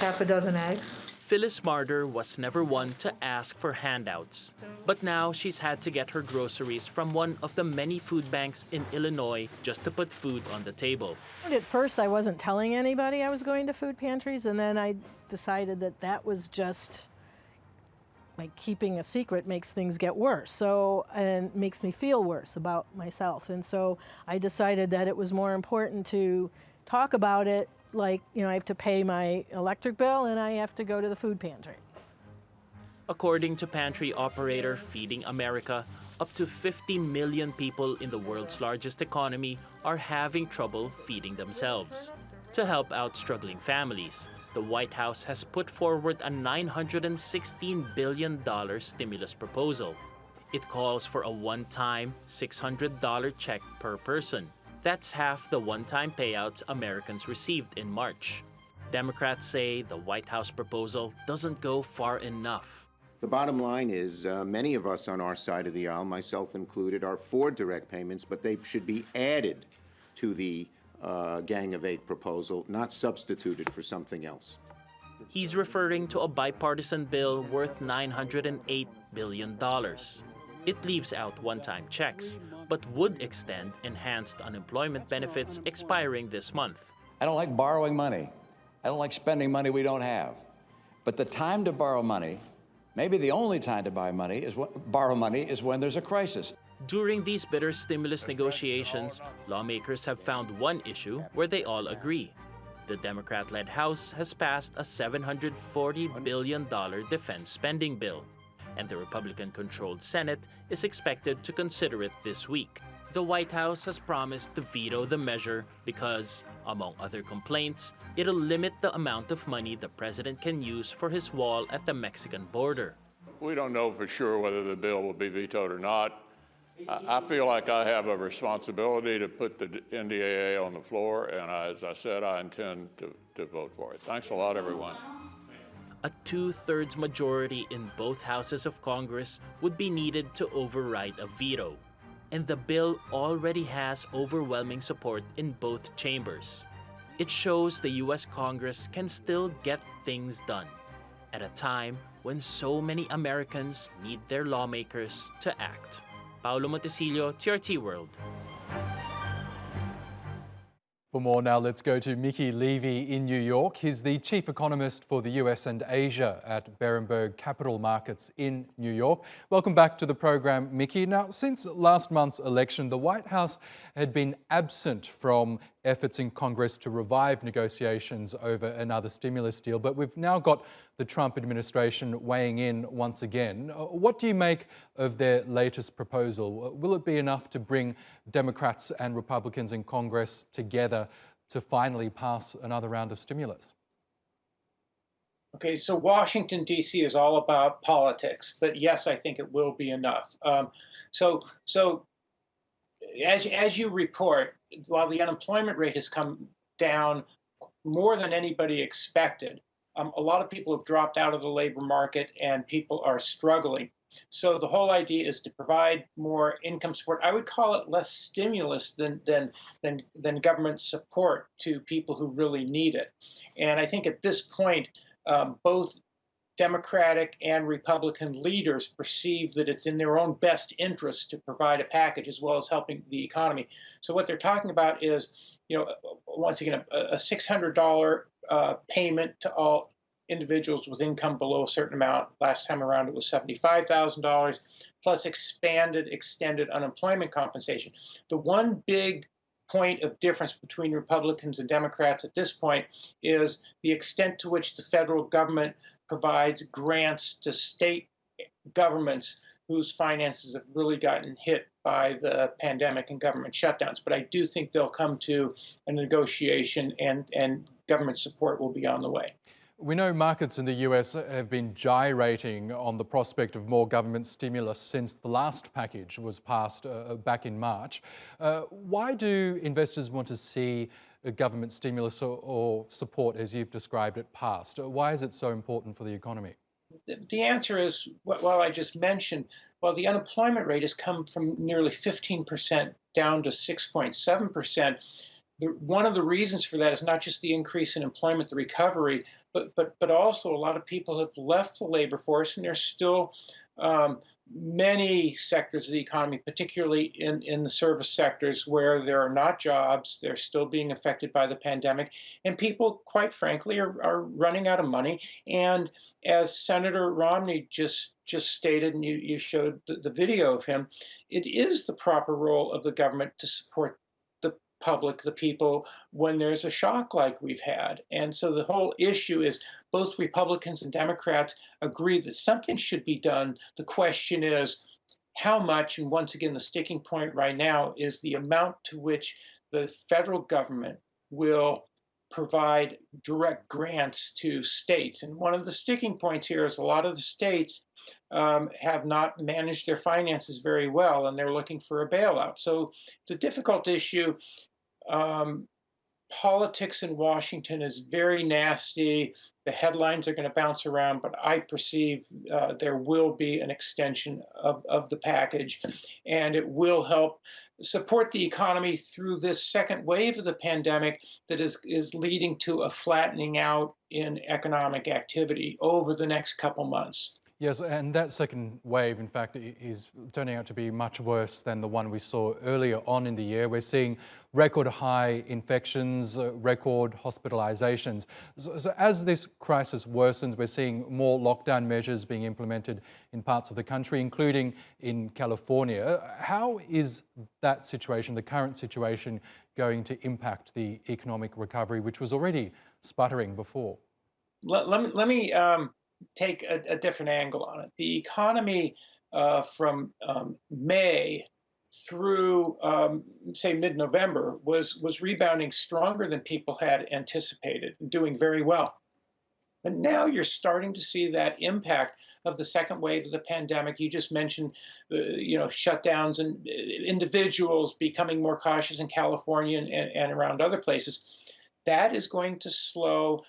half a dozen eggs. Phyllis Marder was never one to ask for handouts. But now she's had to get her groceries from one of the many food banks in Illinois just to put food on the table. At first, I wasn't telling anybody I was going to food pantries, and then I decided that that was just like keeping a secret makes things get worse, and makes me feel worse about myself. And so I decided that it was more important to talk about it, like, I have to pay my electric bill and I have to go to the food pantry. According to pantry operator Feeding America, up to 50 million people in the world's largest economy are having trouble feeding themselves. To help out struggling families, the White House has put forward a $916 billion stimulus proposal. It calls for a one-time $600 check per person. That's half the one-time payouts Americans received in March. Democrats say the White House proposal doesn't go far enough. The bottom line is many of us on our side of the aisle, myself included, are for direct payments, but they should be added to the Gang of Eight proposal, not substituted for something else. He's referring to a bipartisan bill worth $908 billion. It leaves out one-time checks, but would extend enhanced unemployment benefits expiring this month. I don't like borrowing money. I don't like spending money we don't have. But the time to borrow money, maybe the only time to borrow money is when there's a crisis. During these bitter stimulus negotiations, lawmakers have found one issue where they all agree. The Democrat-led House has passed a $740 billion defense spending bill, and the Republican-controlled Senate is expected to consider it this week. The White House has promised to veto the measure because, among other complaints, it'll limit the amount of money the president can use for his wall at the Mexican border. We don't know for sure whether the bill will be vetoed or not. I feel like I have a responsibility to put the NDAA on the floor, and as I said, I intend to vote for it. Thanks a lot, everyone. A two-thirds majority in both houses of Congress would be needed to override a veto, and the bill already has overwhelming support in both chambers. It shows the U.S. Congress can still get things done at a time when so many Americans need their lawmakers to act. Paolo Montecillo, TRT World. For more now, let's go to Mickey Levy in New York. He's the chief economist for the US and Asia at Berenberg Capital Markets in New York. Welcome back to the program, Mickey. Now, since last month's election, the White House had been absent from efforts in Congress to revive negotiations over another stimulus deal, but we've now got the Trump administration weighing in once again. What do you make of their latest proposal? Will it be enough to bring Democrats and Republicans in Congress together to finally pass another round of stimulus? Okay, so Washington, D.C. is all about politics, but yes, I think it will be enough. So as you report, while the unemployment rate has come down more than anybody expected, a lot of people have dropped out of the labor market and people are struggling. So the whole idea is to provide more income support. I would call it less stimulus than government support to people who really need it. And I think at this point, both Democratic and Republican leaders perceive that it's in their own best interest to provide a package as well as helping the economy. So what they're talking about is, once again, a $600 payment to all individuals with income below a certain amount. Last time around, it was $75,000, plus extended unemployment compensation. The one big point of difference between Republicans and Democrats at this point is the extent to which the federal government provides grants to state governments whose finances have really gotten hit by the pandemic and government shutdowns. But I do think they'll come to a negotiation and government support will be on the way. We know markets in the US have been gyrating on the prospect of more government stimulus since the last package was passed back in March. Why do investors want to see a government stimulus or support, as you've described it, passed? Why is it so important for the economy? The answer is, well, I just mentioned, well, the unemployment rate has come from nearly 15% down to 6.7%. one of the reasons for that is not just the increase in employment, the recovery, but also a lot of people have left the labor force, and there's still many sectors of the economy, particularly in the service sectors, where there are not jobs. They're still being affected by the pandemic, and people, quite frankly, are running out of money. And as Senator Romney just stated, and you showed the video of him, it is the proper role of the government to support the public, the people, when there's a shock like we've had. And so the whole issue is both Republicans and Democrats agree that something should be done. The question is how much, and once again, the sticking point right now is the amount to which the federal government will provide direct grants to states. And one of the sticking points here is a lot of the states have not managed their finances very well, and they're looking for a bailout. So it's a difficult issue. Politics in Washington is very nasty. The headlines are going to bounce around, but I perceive there will be an extension of the package, and it will help support the economy through this second wave of the pandemic that is leading to a flattening out in economic activity over the next couple months. Yes, and that second wave, in fact, is turning out to be much worse than the one we saw earlier on in the year. We're seeing record high infections, record hospitalizations. So as this crisis worsens, we're seeing more lockdown measures being implemented in parts of the country, including in California. How is that situation, the current situation, going to impact the economic recovery, which was already sputtering before? Let me take a different angle on it. The economy from May through, say, mid-November was rebounding stronger than people had anticipated, doing very well. And now you're starting to see that impact of the second wave of the pandemic. You just mentioned, shutdowns and individuals becoming more cautious in California and around other places. That is going to slow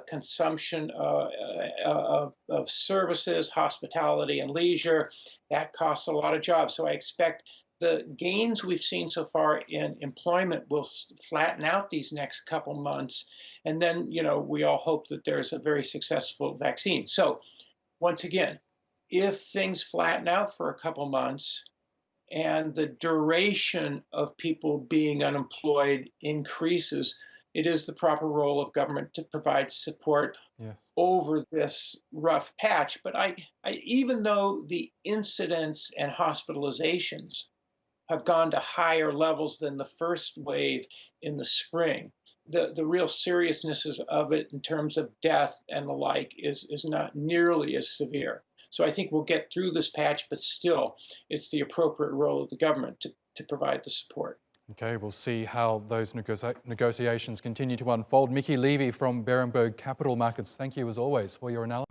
consumption of services, hospitality, and leisure. That costs a lot of jobs. So I expect the gains we've seen so far in employment will flatten out these next couple months. And then, we all hope that there's a very successful vaccine. So once again, if things flatten out for a couple months and the duration of people being unemployed increases, it is the proper role of government to provide support over this rough patch. But I even though the incidents and hospitalizations have gone to higher levels than the first wave in the spring, the real seriousness of it in terms of death and the like is not nearly as severe. So I think we'll get through this patch, but still, it's the appropriate role of the government to provide the support. Okay, we'll see how those negotiations continue to unfold. Mickey Levy from Berenberg Capital Markets, thank you as always for your analysis.